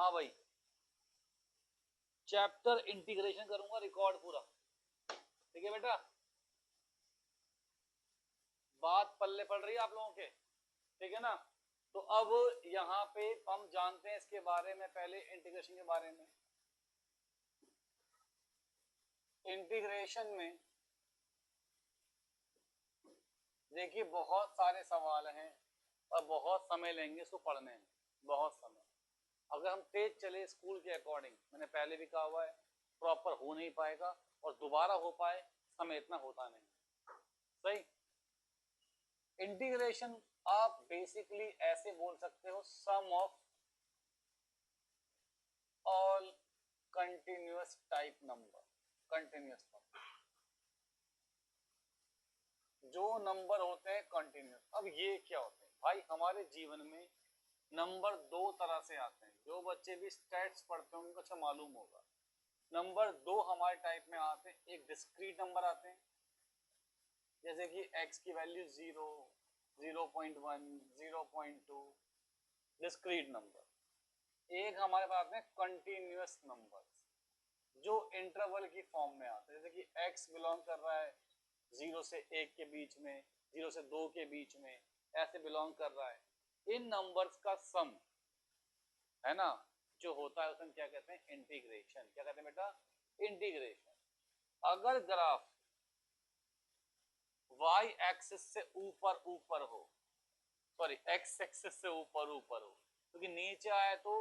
हाँ भाई, chapter integration करूंगा रिकॉर्ड पूरा, ठीक है बेटा। बात पल्ले पड़ रही है आप लोगों के, ठीक है ना। तो अब यहाँ पे हम जानते हैं इसके बारे में, पहले इंटीग्रेशन के बारे में। इंटीग्रेशन में देखिए बहुत सारे सवाल हैं और बहुत समय लेंगे इसको पढ़ने में, बहुत समय। अगर हम तेज चले स्कूल के अकॉर्डिंग, मैंने पहले भी कहा हुआ है, प्रॉपर हो नहीं पाएगा, और दोबारा हो पाए समय इतना होता नहीं, सही। इंटीग्रेशन आप बेसिकली ऐसे बोल सकते हो, sum of all continuous type number, continuous number, जो नंबर होते हैं कंटिन्यूअस। अब ये क्या होते हैं भाई, हमारे जीवन में नंबर दो तरह से आते हैं, जो बच्चे भी स्टैट्स पढ़ते हैं उनको अच्छा मालूम होगा। नंबर दो हमारे टाइप में आते हैं, एक डिस्क्रीट नंबर आते हैं, जैसे कि x की वैल्यू 0, 0.1, 0.2, डिस्क्रीट नंबर। एक हमारे पास आते हैं कंटिन्यूअस नंबर, जो इंटरवल की फॉर्म में आते हैं, जैसे कि x बिलोंग कर रहा है 0 से 1 के बीच में, 0 से 2 के बीच में, ऐसे बिलोंग कर रहा है। इन नंबर्स का सम है ना जो होता है उसे हम क्या कहते हैं, इंटीग्रेशन। क्या कहते हैं बेटा, इंटीग्रेशन। अगर ग्राफ y एक्सिस से ऊपर ऊपर हो, सॉरी x एक्सिस से ऊपर ऊपर हो, क्योंकि तो नीचे आए तो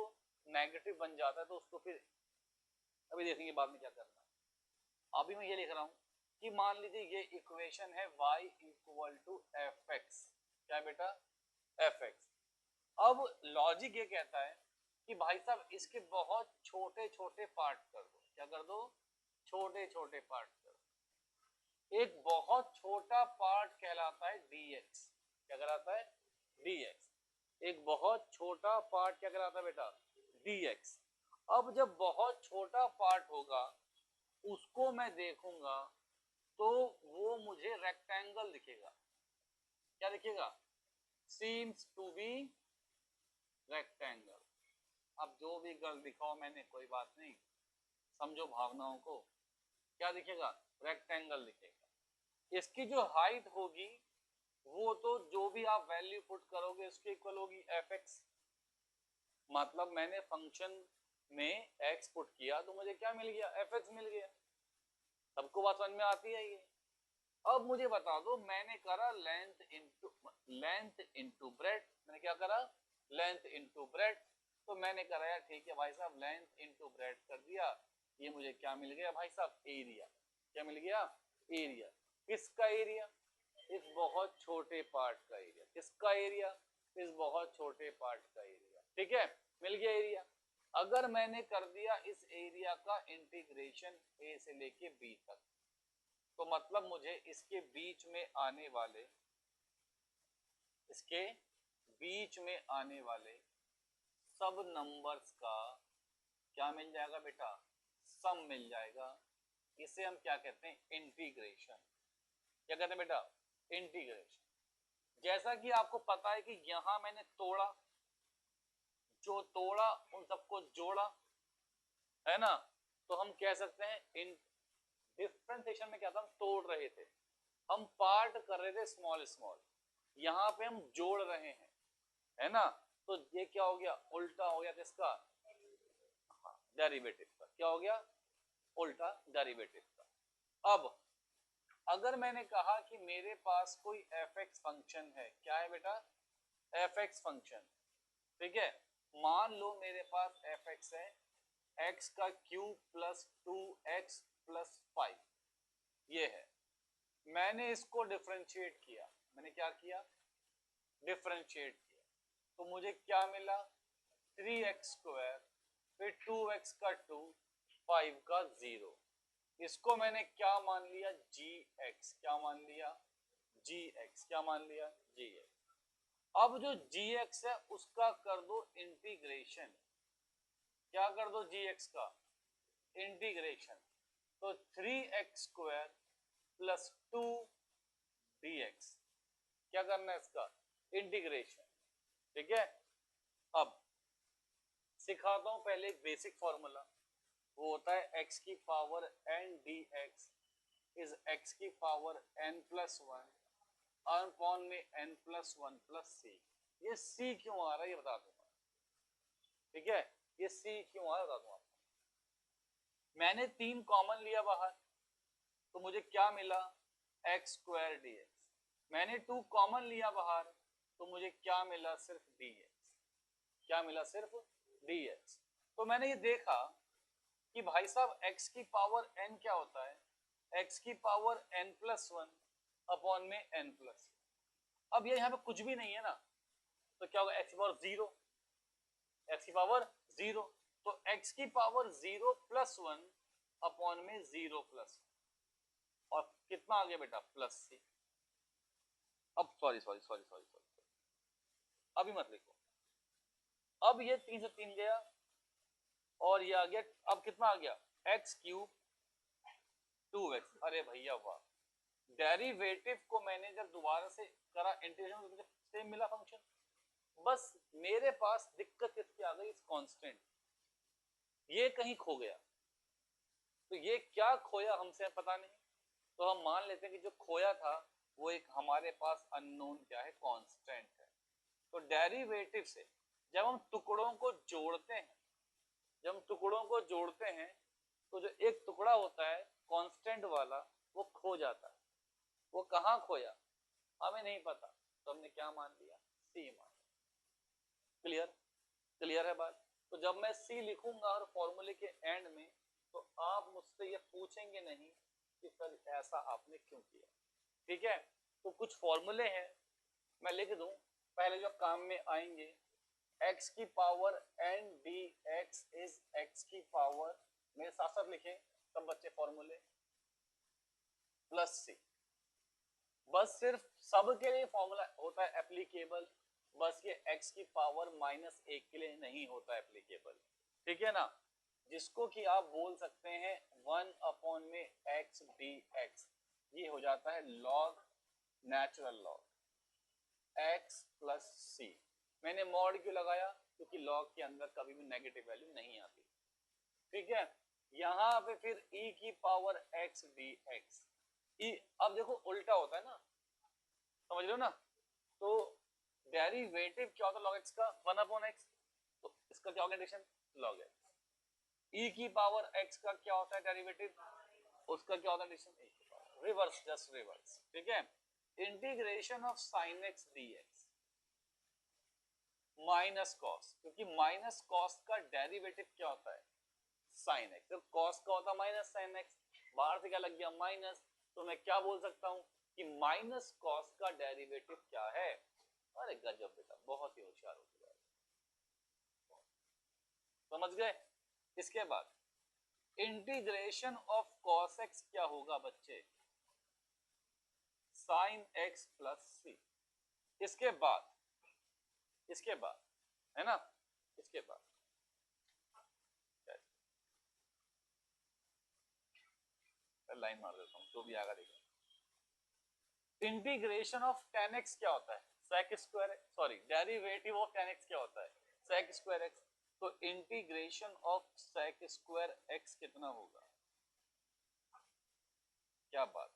नेगेटिव बन जाता है, तो उसको फिर अभी देखेंगे बाद में क्या करना है। अभी मैं ये लिख रहा हूं कि मान लीजिए ये इक्वेशन है y equal to F X. क्या है बेटा, एफ एक्स। अब लॉजिक ये कहता है कि भाई साहब इसके बहुत छोटे छोटे पार्ट कर दो। क्या कर दो, छोटे छोटे पार्ट कर दो। एक बहुत छोटा पार्ट कहलाता है dx। क्या कहलाता है, dx। एक बहुत छोटा पार्ट क्या कहलाता है बेटा, dx। अब जब बहुत छोटा पार्ट होगा उसको मैं देखूंगा तो वो मुझे रेक्टेंगल दिखेगा। क्या दिखेगा, सीम्स टू बी रेक्टेंगल। अब जो भी गर्ल दिखाओ मैंने, कोई बात नहीं, समझो भावनाओं को। क्या दिखेगा, रेक्टेंगल दिखेगा। इसकी जो हाइट होगी वो तो जो भी आप वैल्यू पुट करोगे उसके इक्वल होगी एफ एक्स। मतलब मैंने फंक्शन में x पुट किया तो मुझे क्या मिल गया, एफ एक्स मिल गया। सबको बात समझ में आती है ये। अब मुझे बता दो, मैंने करा लेंथ इनटू ब्रेड। मैंने क्या करा, लेंथ इनटू ब्रेड। तो मैंने करा यार ठीक है भाई साहब, लेंथ इनटू ब्रेड कर दिया, ये मुझे क्या मिल गया भाई साहब, एरिया। क्या मिल गया, एरिया। किसका एरिया, इस बहुत छोटे पार्ट का एरिया। किसका एरिया, इस बहुत छोटे पार्ट का एरिया। ठीक है, मिल गया एरिया। अगर मैंने कर दिया इस एरिया का इंटीग्रेशन ए से लेके बी तक, तो मतलब मुझे इसके बीच में आने वाले, इसके बीच में आने वाले सब नंबर्स का क्या मिल जाएगा बेटा, सम मिल जाएगा। इसे हम क्या कहते हैं, इंटीग्रेशन। क्या कहते हैं बेटा, इंटीग्रेशन। जैसा कि आपको पता है कि यहां मैंने तोड़ा, जो तोड़ा उन सबको जोड़ा, है ना। तो हम कह सकते हैं इन डिफरेंशिएशन में क्या था, हम तोड़ रहे थे, हम पार्ट कर रहे थे स्मॉल स्मॉल, यहाँ पे हम जोड़ रहे हैं, है ना। तो ये क्या हो गया, उल्टा हो गया किसका, डेरिवेटिव का। क्या हो गया, उल्टा डेरिवेटिव का। अब अगर मैंने कहा कि मेरे पास कोई एफ एक्स फंक्शन है, क्या है बेटा, एफ एक्स फंक्शन, ठीक है। मान लो मेरे पास एफ एक्स है, एक्स का क्यूब प्लस 2x प्लस 5, ये है। मैंने इसको डिफरेंशिएट किया, मैंने क्या किया, डिफरेंशिएट किया, तो मुझे क्या मिला, 3x स्क्वायर, फिर 2x का 2, 5 का 0। इसको मैंने क्या मान लिया, gx। क्या मान लिया, gx। क्या मान लिया, gx। अब जो gx है उसका कर दो इंटीग्रेशन। क्या कर दो, gx का इंटीग्रेशन। तो 3x स्क्वायर प्लस 2 dx। क्या करना है इसका, इंटीग्रेशन। ठीक है। अब सिखाता हूं पहले एक बेसिक फॉर्मूला, वो होता है x की power n dx is x की पावर n+1 अपॉन में n+1 प्लस c। ये c क्यों आ रहा है ये बता दूंगा, ठीक है, ये c क्यों आ रहा है बता दूंगा। मैंने 3 कॉमन लिया बाहर तो मुझे क्या मिला, x² dx। मैंने 2 कॉमन लिया बाहर तो मुझे क्या मिला, सिर्फ dx। क्या मिला, सिर्फ dx। तो मैंने ये देखा कि भाई साहब x की पावर n क्या होता है, x की पावर n+1 अपॉन में n+। अब ये यहाँ पे कुछ भी नहीं है ना, तो क्या होगा, x की पावर 0, x की पावर 0, तो x की पावर 0+1 अपॉन में 0+, और कितना आ गया बेटा, प्लस c। अब sorry sorry sorry sorry sorry, अभी मत लिखो, अब ये 3 से 3 गया और ये आ गया, अब कितना आ गया, x³ 2x। अरे भैया वाह, डेरिवेटिव को मैंने जब दोबारा से करा इंटीग्रेशन तो मुझे सेम मिला फंक्शन। बस मेरे पास दिक्कत किसकी आ गई, इस कांस्टेंट, ये कहीं खो गया। तो ये क्या खोया हमसे पता नहीं, तो हम मान लेते हैं कि जो खोया था वो एक हमारे पास अननोन क्या है, कांस्टेंट है। तो डेरिवेटिव से जब हम टुकड़ों को जोड़ते हैं, जब हम टुकड़ों को जोड़ते हैं तो जो एक टुकड़ा होता है कांस्टेंट वाला वो खो जाता है। वो कहाँ खोया हमें नहीं पता, तो हमने क्या मान लिया, सी मान। क्लियर, क्लियर है बात। तो जब मैं सी लिखूंगा और फॉर्मूले के एंड में, तो आप मुझसे ये पूछेंगे नहीं कि सर ऐसा आपने क्यों किया, ठीक है। तो कुछ फॉर्मूले हैं मैं लिख दूं पहले जो काम में आएंगे, x की power n dx is x की पावर, मेरे साथ साथ लिखें सब बच्चे फॉर्मूले, प्लस c। बस सिर्फ सबके लिए फॉर्मूला होता है एप्लीकेबल, बस ये x की पावर -1 के लिए नहीं होता एप्लीकेबल, ठीक है ना। जिसको कि आप बोल सकते हैं 1 अपॉन में x dx, ये हो जाता है log, natural log x plus c। मैंने मॉड क्यों लगाया, क्योंकि लॉग के अंदर कभी भी नेगेटिव वैल्यू नहीं आती, ठीक है। यहाँ पे फिर e की पावर x dx, अब देखो उल्टा होता है ना, समझ लो ना। तो डेरिवेटिव क्या होता है log x का, 1 अपॉन x, तो इसका क्या होगा एडिशन, log x। e की पावर x का क्या होता है डेरिवेटिव, उसका क्या होता है एडिशन, e की पावर, रिवर्स, जस्ट रिवर्स, ठीक है। Integration of sin x dx minus cos, क्योंकि माइनस कॉस का डेरिवेटिव क्या होता है, sin x। तो कॉस का होता है माइनस sin x, बाहर से क्या लग गया माइनस, तो मैं क्या बोल सकता हूं कि माइनस कॉस का डेरिवेटिव क्या है। अरे गजब बेटा, बहुत ही होशियार हो गया, समझ गए। इसके बाद इंटीग्रेशन ऑफ cos x क्या होगा बच्चे, sin x प्लस c। इसके बाद है ना, इसके बाद लाइन मार देता हूं तो भी आगा देखो। इंटीग्रेशन ऑफ tan x क्या होता है, sec square, sorry derivative of tan x क्या होता है, sec स्क्वायर x। तो integration of sec square x कितना होगा, क्या बात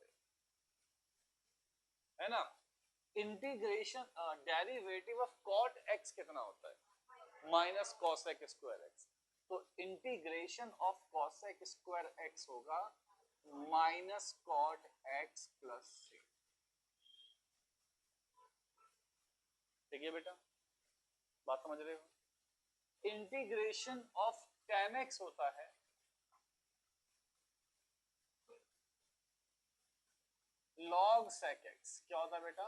है ना। Integration derivative of cot x कितना होता है, माइनस cosec स्क्वायर x। तो integration of cosec square x होगा minus cot x plus c, ठीक है बेटा, बात समझ रहे हो। इंटीग्रेशन ऑफ tan x होता है log sec x, क्या होता है बेटा,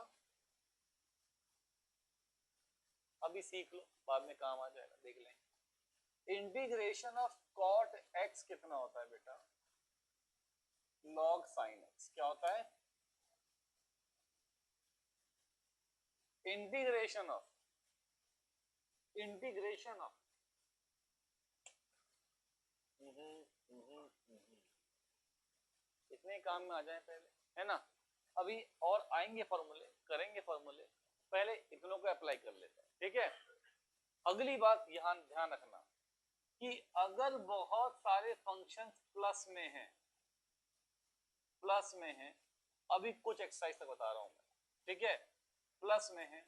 अभी सीख लो बाद में काम आ जाएगा, देख लें। इंटीग्रेशन ऑफ cot x कितना होता है बेटा, log sin x, क्या होता है, इंटीग्रेशन ऑफ इतने काम में आ जाए पहले, है ना। अभी और आएंगे फॉर्मूले, करेंगे फॉर्मूले, पहले इतनों को अप्लाई कर लेते हैं, ठीक है। अगली बात यहाँ ध्यान रखना, कि अगर बहुत सारे फंक्शंस प्लस में हैं, अभी कुछ एक्सरसाइज तक बता रहा हूं मैं, ठीक है, प्लस में है,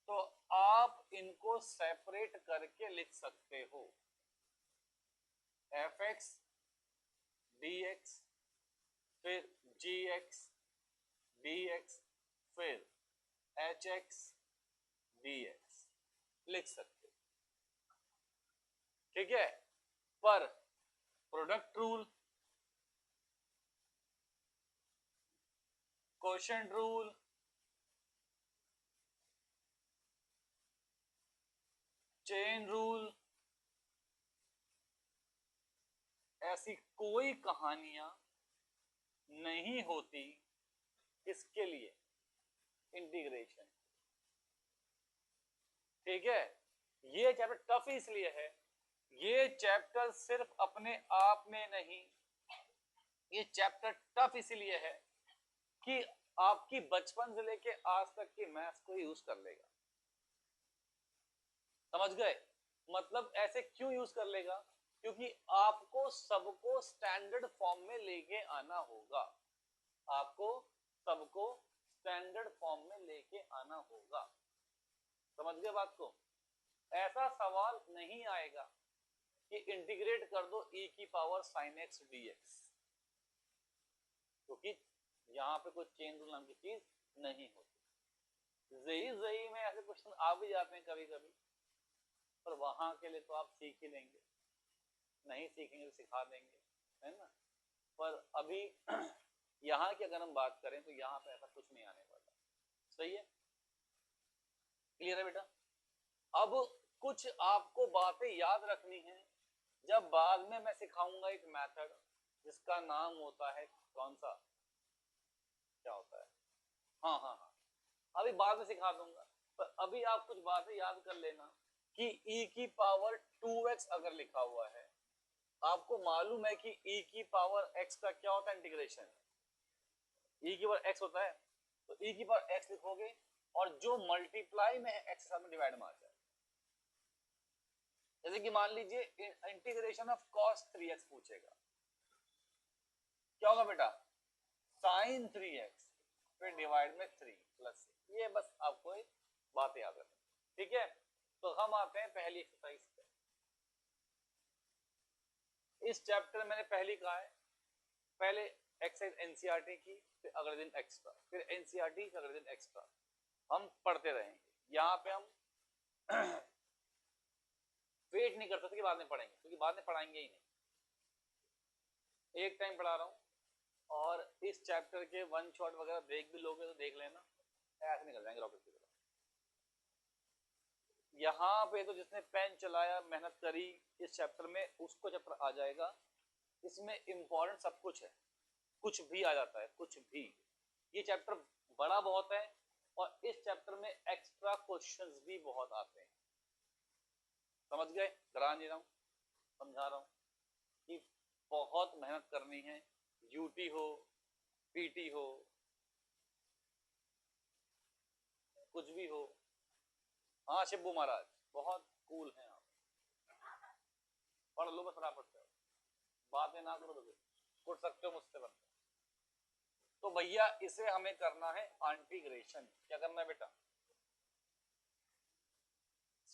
तो आप इनको सेपरेट करके लिख सकते हो, एफ एक्स डी एक्स, फिर जी एक्स डी एक्स, फिर एच एक्स डी एक्स लिख सकते हो, ठीक है। पर product rule, quotient rule, chain rule, ऐसी कोई कहानियां नहीं होती इसके लिए, इंटीग्रेशन, ठीक है। ये चैप्टर टफ इसलिए है, ये चैप्टर सिर्फ अपने आप में नहीं, ये चैप्टर टफ इसलिए है कि आपकी बचपन से लेके आज तक की मैथ्स को यूज कर लेगा, समझ गए। मतलब ऐसे क्यों यूज कर लेगा, क्योंकि आपको सबको स्टैंडर्ड फॉर्म में लेके आना होगा, आपको सबको स्टैंडर्ड फॉर्म में लेके आना होगा, समझ गए बात को। ऐसा सवाल नहीं आएगा कि इंटीग्रेट कर दो e की पावर sin x dx, क्योंकि यहाँ पे कोई चेन रूल नाम की चीज नहीं होती। जेई में ऐसे क्वेश्चन आ भी जाते हैं कभी कभी, पर वहां के लिए तो आप सीख ही लेंगे, नहीं सीखेंगे तो सिखा देंगे, है ना। पर अभी यहाँ की अगर हम बात करें तो यहाँ पे ऐसा कुछ नहीं आने वाला, सही है, क्लियर है बेटा। अब कुछ आपको बातें याद रखनी है, जब बाद में मैं सिखाऊंगा एक मेथड जिसका नाम होता है, कौन सा, क्या होता है, हाँ, अभी बाद में सिखा दूंगा, पर अभी आप कुछ बातें याद कर लेना कि e की पावर 2x अगर लिखा हुआ है, आपको मालूम है कि e की पावर x का क्या होता है, इंटीग्रेशन, e की पावर x होता है, तो e की पावर x लिखोगे और जो मल्टीप्लाई में है x के साथ में डिवाइड में आ जाए। जैसे कि मान लीजिए इंटीग्रेशन ऑफ cos 3x पूछेगा, क्या होगा बेटा, sin 3x, फिर डिवाइड में 3 प्लस, ये बस आपको एक बात याद रखना, ठीक है। तो हम आते हैं पहली एक्सरसाइज पे। इस चैप्टर में मैंने पहली कहा है, पहले एक्सरसाइज एनसीईआरटी की, फिर अगले दिन एक्स्ट्रा, फिर एनसीईआरटी, फिर अगले दिन एक्स्ट्रा, हम पढ़ते रहेंगे। यहाँ पे हम वेट नहीं कर सकते कि बाद में पढ़ेंगे, क्योंकि बाद में पढ़ाएंगे ही नहीं, एक टाइम पढ़ा रहा हूँ, और इस चैप्टर के वन शॉट वगैरह देख भी लोगे तो देख लेना, ऐसे निकल जाएंगे रॉकेट की तरह। यहाँ पे तो जिसने पेन चलाया, मेहनत करी इस चैप्टर में, उसको चैप्टर आ जाएगा। इसमें इंपॉर्टेंट सब कुछ है, कुछ भी आ जाता है, कुछ भी। ये चैप्टर बड़ा बहुत है और इस चैप्टर में एक्स्ट्रा क्वेश्चंस भी बहुत आते हैं, समझ गए, डरा नहीं रहा हूँ, समझा रहा हूँ कि बहुत मेहनत करनी है, यूटी हो, पीटी हो, कुछ भी हो। हाँ शिब्बू महाराज बहुत कूल हैं आप, पढ़ लो बस फटाफट से, बातें ना करो तो उठ सकते हो मुझसे बनते। तो भैया इसे हमें करना है इंटीग्रेशन, क्या करना है बेटा,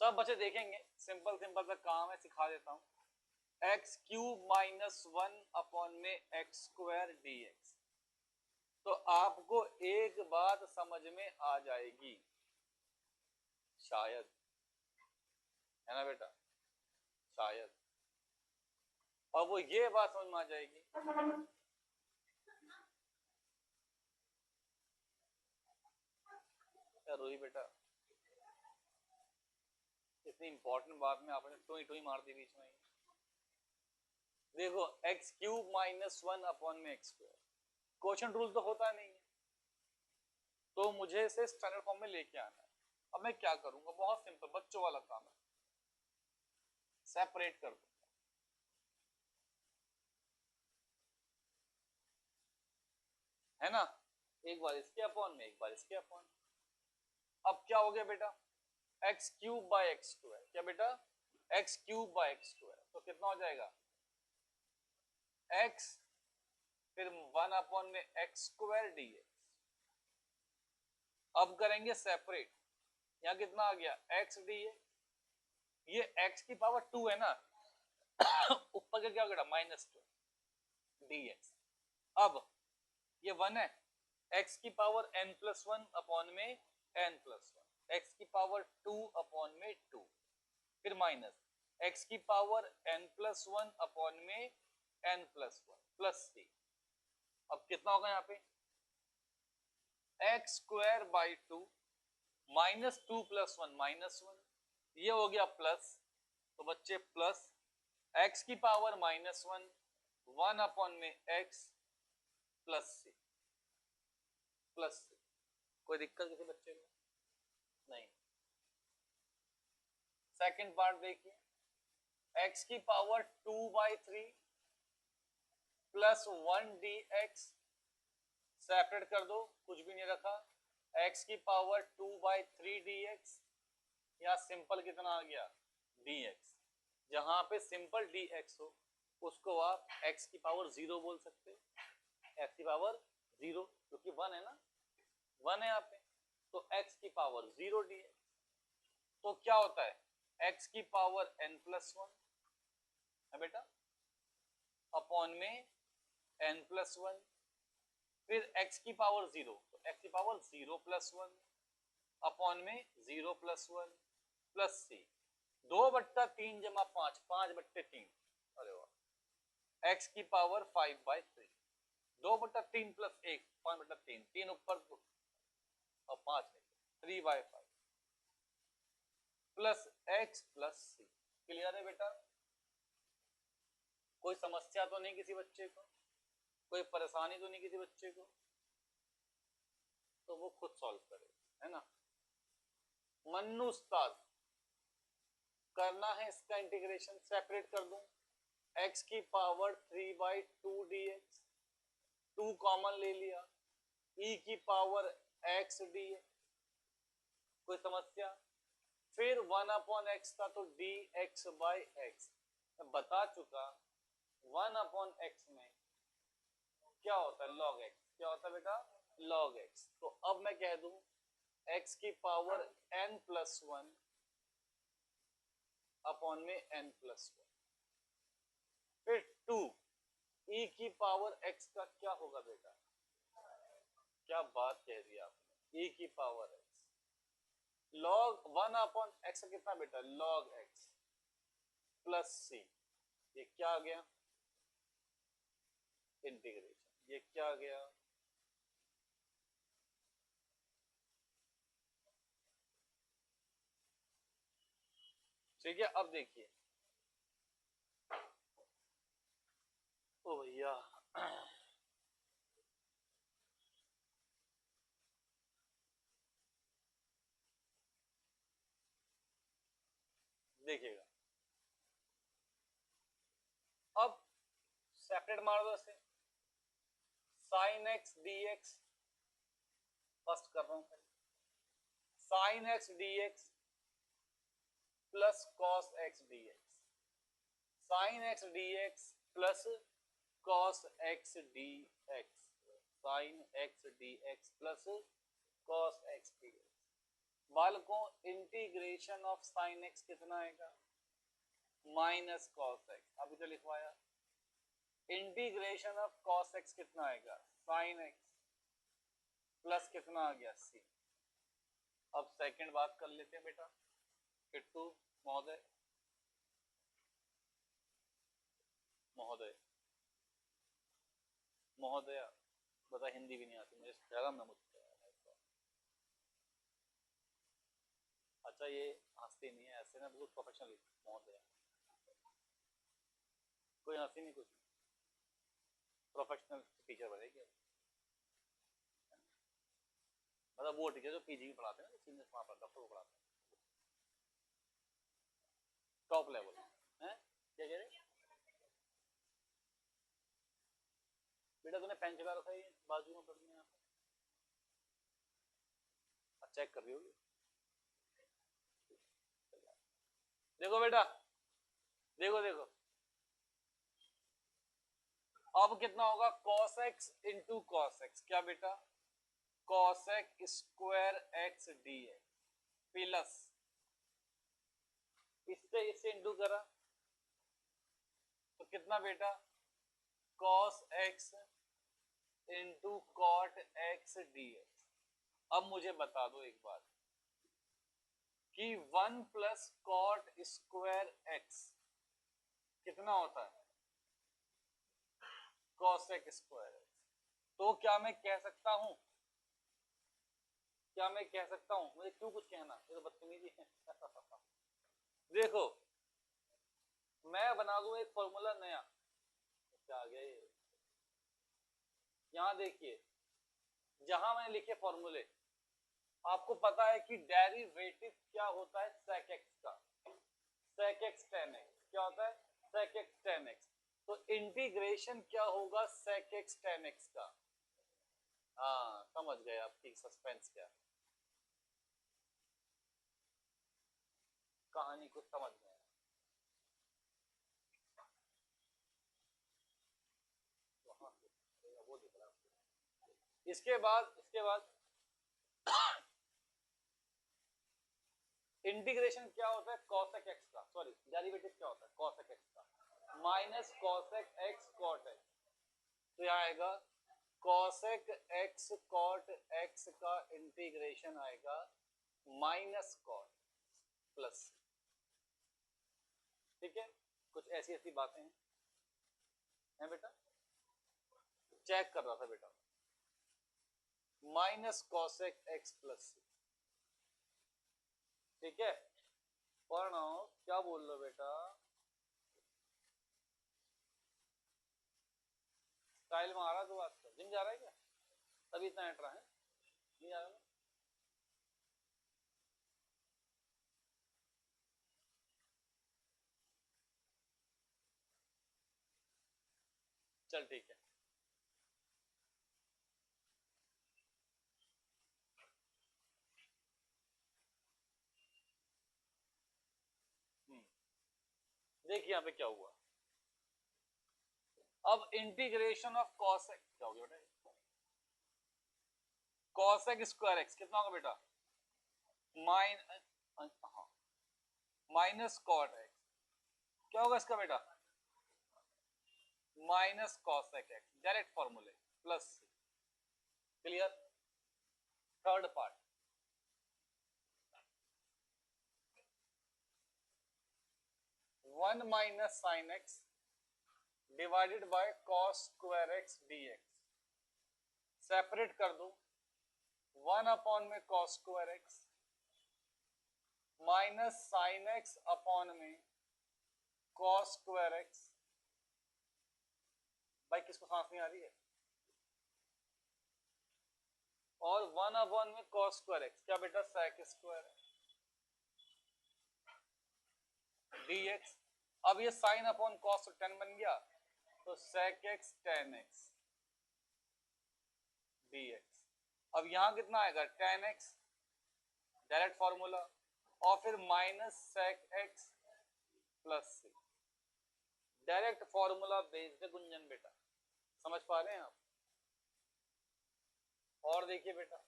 सब बच्चे देखेंगे, सिंपल सिंपल सा काम है, सिखा देता हूं। एक्स क्यूब माइनस 1 अपॉन में एक्स स्क्वायर dx, तो आपको एक बात समझ में आ जाएगी शायद, है ना बेटा, शायद, और वो ये बात समझ में आ जाएगी रोही बेटा, इतनी इंपॉर्टेंट बात में आपने टोई टोई मार दी बीच में। देखो एक्स क्यूब माइनस 1 अपॉन में एक्स स्क्वायर, क्वोशंट रूल तो होता नहीं है, तो मुझे इसे स्टैंडर्ड फॉर्म में लेके आना है। अब मैं क्या करूंगा, बहुत सिंपल बच्चों वाला काम है, सेपरेट कर दूंगा, है ना, एक बार इसके अपॉन में, एक बार इसके अपॉन। अब क्या हो गया बेटा, x cube by x square, क्या बेटा, x cube by x square, तो कितना हो जाएगा एक्स फिर 1 में एक्स स्क्वायर डी एक्स। अब करेंगे सेपरेट, यहाँ कितना आ गया एक्स डी एक्स, ये एक्स की पावर 2 है ना ऊपर का क्या हो गया -2 डी एक्स। अब ये 1 है, x की पावर n+1 अपॉन में n+1, x की पावर 2 अपॉन में 2, फिर माइनस x की पावर n+1 अपॉन में n+1 प्लस c। अब कितना होगा यहाँ पे एक्स स्क्वायर बाई 2 -2 + 1 -1, ये हो गया प्लस, तो बच्चे प्लस x की पावर -1 1 अपॉन में x plus c, plus c। कोई दिक्कत किसी बच्चे को नहीं। सेकंड पार्ट देखिए, x की पावर 2/3 प्लस 1 dx, सेपरेट कर दो कुछ भी नहीं रखा, x की पावर 2/3 dx, यहाँ सिंपल कितना आ गया dx। जहां पे सिंपल dx हो उसको आप x की पावर 0 बोल सकते हो, x की पावर 0 क्योंकि 1 है ना, 1 है यहाँ पे, तो x की पावर 0 dx। तो क्या होता है x की पावर n+1 है बेटा अपॉन में n+1, फिर x की पावर 0, तो x की पावर 0 + 1 अपॉन में 0 + 1 प्लस c, 2/3 जमा 5 5/3, अरे वाह, x की पावर 5/3, 2/3 + 1 5/3, 3 ऊपर और 5 3/5 plus x plus c। Clear है बेटा? कोई समस्या तो नहीं किसी बच्चे को, कोई परेशानी तो नहीं किसी बच्चे को, तो वो खुद सॉल्व करे, है ना। मन्नू उस्ताद करना है इसका इंटीग्रेशन, सेपरेट कर दूं, x की पावर 3/2 dx, 2 कॉमन ले लिया, e की पावर x dx, कोई समस्या, फिर 1/x था तो dx/x। मैं बता चुका 1/x में क्या होता है log x, क्या होता है बेटा log x। तो अब मैं कह दूं x की पावर n+1 अपॉन में n+1, फिर 2 e की पावर x का क्या होगा बेटा, क्या बात कह दी आपने, e की पावर x log 1/x कितना बेटा log x प्लस c, ये क्या आ गया इंटीग्रेशन, ये क्या आ गया ठीक है। अब देखिए ओ भैया देखिएगा, अब सेपरेट मार दो इसे, sin x dx फर्स्ट कर रहा हूं, sin x dx plus cos x dx, sin x dx plus cos x dx, sin x dx plus cos x dx। बालकों इंटीग्रेशन ऑफ sin x कितना आएगा माइनस cos x, अभी तो लिखवाया। Integration of cos x कितना आएगा sin x plus कितना आ गया c। अब सेकंड बात कर लेते हैं बेटा, किट्टू महोदय, महोदय महोदया बता, हिंदी भी नहीं आती मुझे, शर्म है मुझको। अच्छा ये हंसती नहीं है ऐसे ना, बिल्कुल प्रोफेशनल महोदय, कोई हंसी नहीं, कुछ प्रोफेशनल टीचर बनेगी, मतलब वो टीचर जो पीजी में पढ़ाते हैं ना, सीनियर वहां पर डॉक्टर को पढ़ाते हैं, टॉप लेवल है। क्या कह रहे बेटा, तूने पेन चला रखा है बाजू में पढ़ने, यहाँ पर चेक कर रही होगी। देखो बेटा देखो देखो, अब कितना होगा, cos x into cos X, क्या बेटा, cos x square X D x plus इससे इंटू करा तो कितना बेटा, cos x into cot X D X. अब मुझे बता दो एक बात कि 1 प्लस कॉट स्क्वायर एक्स कितना होता है, cos x स्क्वायर एक्स। तो क्या मैं कह सकता हूं, क्या मैं कह सकता हूं, मुझे क्यों कुछ कहना, ये तो बदतमीजी है। देखो मैं बना दूं एक फॉर्मूला नया, क्या आ गया ये, यहां देखिए जहां मैंने लिखे फॉर्मूले, आपको पता है कि डेरिवेटिव क्या होता है sec x का, sec x tan x क्या होता है, sec x tan x। तो इंटीग्रेशन क्या होगा sec x tan x का। हाँ समझ गए, आपकी सस्पेंस क्या, कहानी को समझ गए। वो दिख रहा है। इसके बाद इंटीग्रेशन क्या होता है cosec x का, सॉरी डेरिवेटिव क्या होता है cosec x का, minus cosec x cot x। तो यहाँ आएगा cosec x cot x का इंटीग्रेशन आएगा माइनस cot प्लस, ठीक है। कुछ ऐसी ऐसी बातें हैं बेटा, चेक कर रहा था बेटा, माइनस cosec x प्लस, ठीक है। प्रणव क्या बोल रहे हो बेटा, स्टाइल में आ रहा तो बात कर, जिम जा रहा है क्या, तभी इतना हट रहा है, नहीं जा रहा ना? चल ठीक है। देखिए यहाँ पे क्या हुआ, अब इंटीग्रेशन ऑफ cosec क्या हो गया बेटा, cosec स्क्वायर एक्स कितना होगा बेटा, माइनस कॉट एक्स, क्या होगा इसका बेटा, माइनस cosec एक्स, डायरेक्ट फॉर्मूले plus, clear. Third part, 1 minus sine x divided by cos square X D x, separate कर दो, 1 अपॉन में cos square x minus sine x upon में cos स्क्वायर एक्स। भाई किसको सांस नहीं आ रही है, और 1 अपॉन में cos स्क्वायर एक्स, क्या बेटा sec स्क्वायर dx। अब ये साइन अपॉन cos तो tan बन गया, तो sec x tan x dx। अब यहां कितना आएगा tan x, डायरेक्ट फॉर्मूला, और फिर minus sec x plus c, direct formula based है गुंजन बेटा, समझ पा रहे हैं आप। और देखिए बेटा,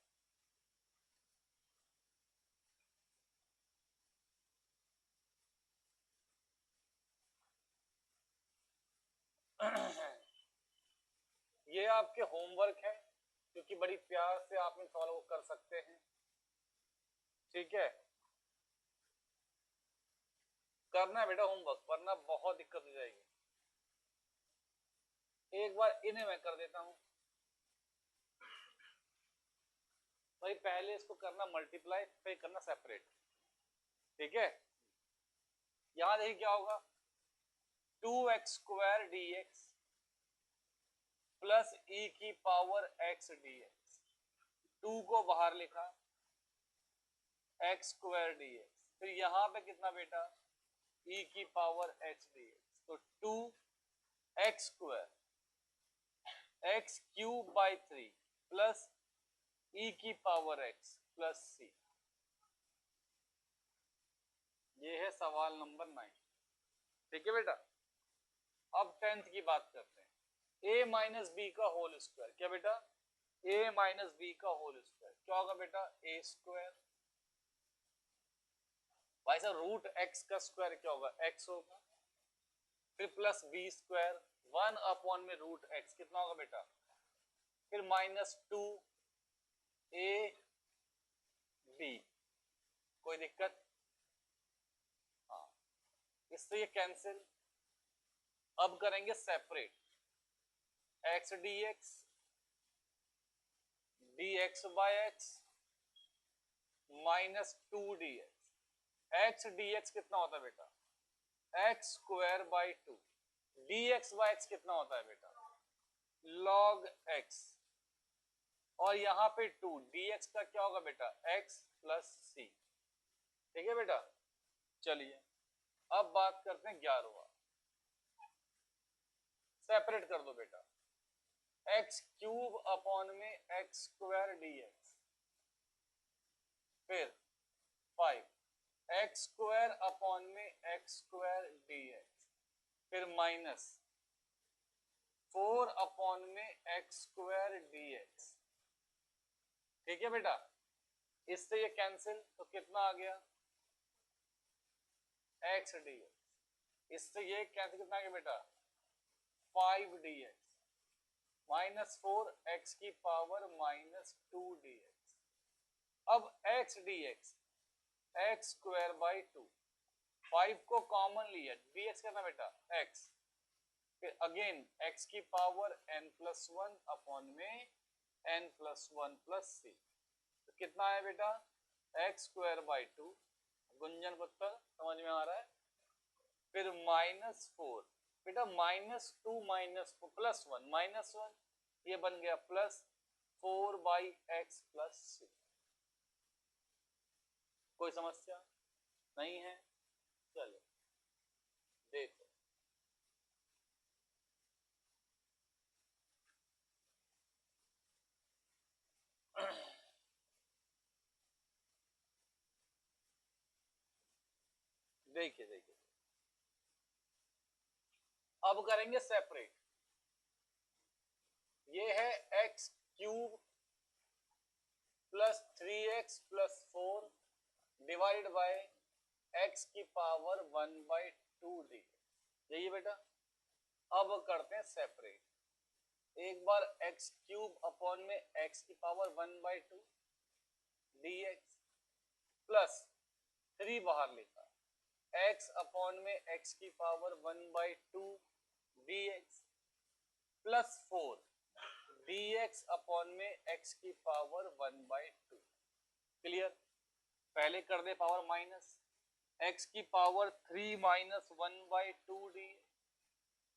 ये आपके होमवर्क है, क्योंकि बड़ी प्यार से आप इन सवालों को कर सकते हैं, ठीक है। करना है बेटा होमवर्क, वरना बहुत दिक्कत हो जाएगी। एक बार इन्हें मैं कर देता हूं भाई, पहले इसको करना मल्टीप्लाई, फिर करना सेपरेट, ठीक है। यहां देखिए क्या होगा, 2x square d x plus e की पावर x डी एक्स, 2 को बाहर लिखा, x स्क्वायर डी एक्स, फिर यहां पे कितना बेटा, e की पावर x डी एक्स, तो 2 x square x cube by 3 plus e की पावर x प्लस c। ये है सवाल नंबर 9, ठीक है बेटा। अब 10th की बात करते हैं, a माइनस बी का होल स्क्वायर, क्या बेटा, a माइनस बी का होल स्क्वायर क्या होगा बेटा, a स्क्वायर, भाई साहब रूट x का स्क्वायर क्या होगा, x होगा, फिर प्लस बी स्क्वायर 1 अपॉन में रूट x कितना होगा बेटा, फिर माइनस 2 a b, कोई दिक्कत, हाँ, इससे ये कैंसिल। अब करेंगे separate, x dx dx by x minus 2 dx, x dx कितना होता है बेटा, x square by 2, dx by x कितना होता है बेटा, log x, और यहाँ पे 2 dx का क्या होगा बेटा, x प्लस c, ठीक है बेटा। चलिए अब बात करते हैं 11वां, सेपरेट कर दो बेटा, x क्यूब अपॉन में x स्क्वायर dx, फिर 5 x स्क्वायर अपॉन में x स्क्वायर dx, फिर माइनस 4 अपॉन में x स्क्वायर dx, ठीक है बेटा। इससे ये कैंसिल, तो कितना आ गया, x dx, इससे ये कैंसिल कितना आ गया बेटा, 5 dx माइनस 4 x की पावर माइनस 2 dx। अब x dx x square by 2, 5 को कॉमन लिया, dx करना बेटा x, फिर अगेन x की पावर n प्लस 1 अपॉन में n प्लस 1 प्लस c, तो कितना है बेटा, x स्क्वायर बाई 2, गुंजन पुत्र समझ में आ रहा है, फिर माइनस 4 बेटा, माइनस 2 माइनस प्लस 1 माइनस 1, ये बन गया प्लस 4 बाई एक्स प्लस 6। कोई समस्या नहीं है, चलो देखो, देखिए देखिए, अब करेंगे सेपरेट, ये है x cube plus 3x plus 4 divide by x की पावर 1 बाई 2 डी, यही बेटा। अब करते हैं सेपरेट, एक बार x क्यूब अपॉन में x की पावर 1 बाई 2 dx प्लस 3 बाहर लेता, x अपॉन में x की power 1 by 2 dx plus 4 dx upon में x की पावर 1 बाई 2, क्लियर। पहले कर दे पावर माइनस, x की पावर 3 माइनस 1 बाई 2 dx,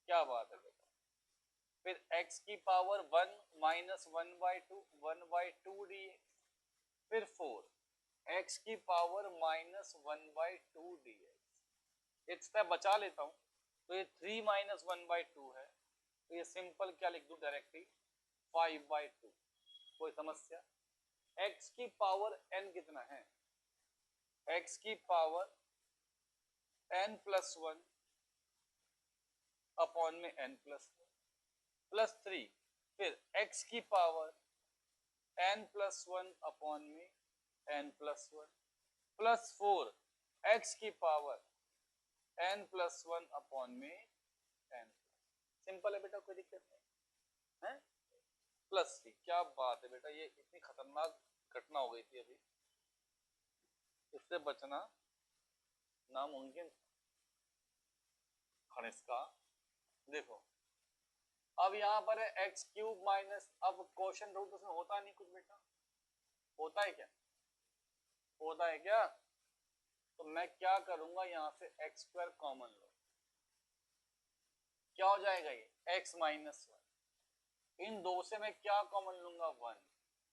क्या बात है बेटा, फिर x की power 1 minus 1 by 2 1 by 2 dx, फिर 4 x की पावर माइनस 1 बाई 2 dx, एक स्टेप बचा लेता हूं, तो ये 3 माइनस 1 बाई 2 है, तो ये सिंपल क्या लिख दूं डायरेक्टली 5 बाई 2, कोई समस्या। x की पावर n कितना है, x की पावर n प्लस 1 अपॉन में n प्लस 1 प्लस 3, फिर x की पावर n प्लस 1 अपॉन में n प्लस 1 प्लस 4 x की पावर n प्लस 1 अपॉन में n, सिंपल है बेटा, कोई दिक्कत नहीं है, प्लस 3, क्या बात है बेटा, ये इतनी खतरनाक घटना हो गई थी अभी, इससे बचना नामुमकिन खनिज का। देखो अब यहाँ पर है एक्स क्यूब माइनस, अब क्वेश्चन रूट उसमें होता नहीं कुछ बेटा, होता है क्या, होता है क्या, तो मैं क्या करूंगा, यहाँ से एक्स स्क्वायर कॉमन लो, क्या हो जाएगा ये एक्स माइनस 1, इन दो से मैं क्या कॉमन लूंगा 1,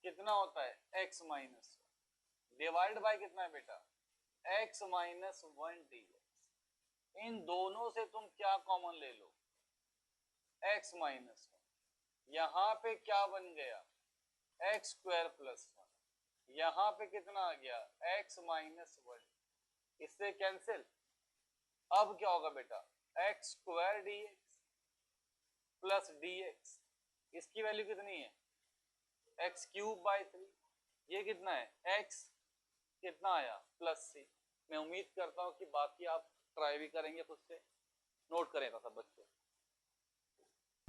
कितना होता है एक्स माइनस 1 डिवाइड बाय कितना है बेटा एक्स माइनस 1 dx, इन दोनों से तुम क्या कॉमन ले लो x माइनस 1, यहाँ पे क्या बन गया एक्स स्क्वायर प्लस 1, यहाँ पे कितना आ गया x माइनस 1, इससे कैंसिल। अब क्या होगा बेटा x square d x plus D x, इसकी वैल्यू कितनी है एक्स क्यूब बाई 3, ये कितना है एक्स कितना आया प्लस सी। मैं उम्मीद करता हूं कि बाकी आप ट्राई भी करेंगे खुद से, नोट करें था सब बच्चे।